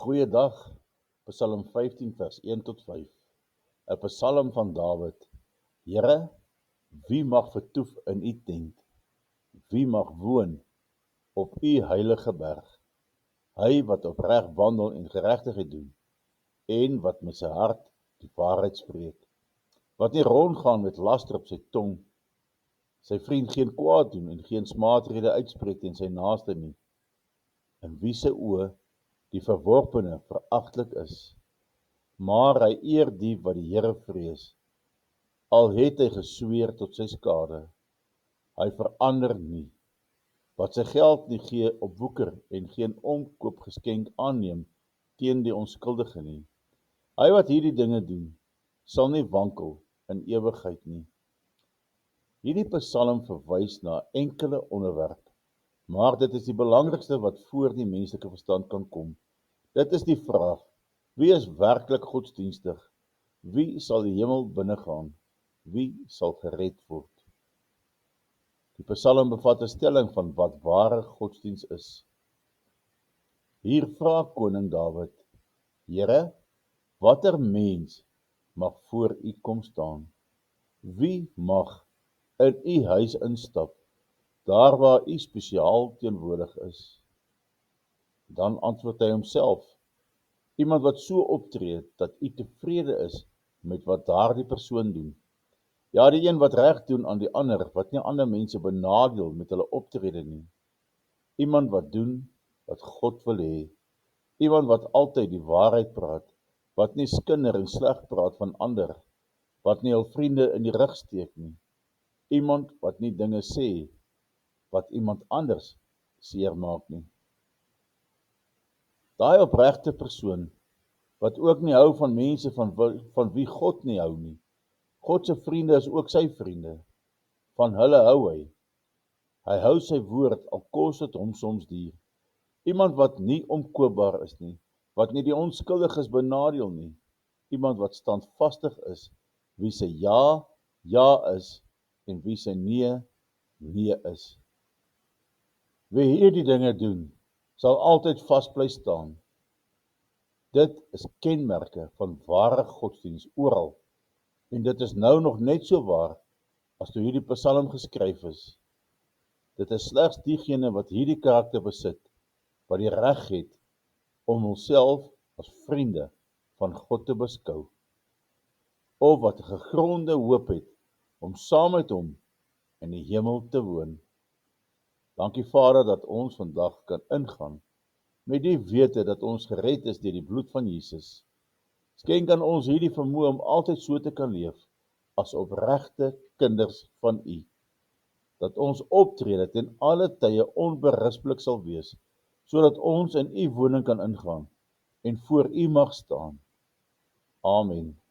Goeiedag, Psalm 15 vers 1 tot 5. 'n Psalm van Dawid. Here, wie mag vertoef in u tent? Wie mag woon op u heilige berg? Hy wat opreg wandel en geregtigheid doen, en wat met sy hart die waarheid spreek. Wat nie rondgaan met laster op sy tong, sy vriend geen kwaad doen en geen smaatrede uitspreek teen sy naaste nie. In wie se oë die verworpene veragtelik is, maar hy eer die wat die Here vrees. Al het hy gesweer tot sy skade, hy verander nie. Wat sy geld nie gee op woeker en geen omkoopgeskenk aanneem teen die onskuldige nie. Hy wat hierdie dinge doen, sal nie wankel in ewigheid nie. Hierdie Psalm verwys na 'n enkele onderwerp, maar dit is die belangrikste wat voor die menslike verstand kan kom. Dit is die vraag: wie is werklik godsdienstig? Wie sal die hemel binnegaan? Wie sal gered word? Die Psalm bevat 'n stelling van wat ware godsdiens is. Hier vra koning Dawid: Here, watter mens mag voor u kom staan? Wie mag in u huis instap, daar waar u spesiaal teenwoordig is? Dan antwoord hy homself: iemand wat so optree dat u tevrede is met wat daardie persoon doen. Ja, die een wat reg doen aan die ander, wat nie ander mense benadeel met hulle optrede nie. Iemand wat doen wat God wil hê. Iemand wat altyd die waarheid praat, wat nie skinder en sleg praat van ander, wat nie hul vriende in die rug steek nie. Iemand wat nie dinge sê wat iemand anders seermaak nie. Daai opregte persoon wat ook nie hou van mense van wie God nie hou nie. God se vriende is ook sy vriende. Van hulle hou hy. Hy hou sy woord, al kos dit hom soms duur. Iemand wat nie omkoopbaar is nie, wat nie die onskuldiges benadeel nie. Iemand wat standvastig is, wie sy ja, ja is, en wie sy nee, nee is. Wie hierdie dinge doen, sal altyd vas bly staan. Dit is kenmerke van ware godsdiens oral. En dit is nou nog net so waar as toe hierdie Psalm geskryf is. Dit is slegs diegene wat hierdie karakter besit, wat die reg het om homself as vriende van God te beskou, of wat 'n gegronde hoop het om saam met hom in die hemel te woon. Dankie Vader dat ons vandag kan ingaan met die wete dat ons gered is deur die bloed van Jesus. Skenk aan ons hierdie vermoë om altyd so te kan leef as opregte kinders van U, dat ons optrede ten alle tye onberispelik sal wees, sodat ons in U woning kan ingaan en voor U mag staan. Amen.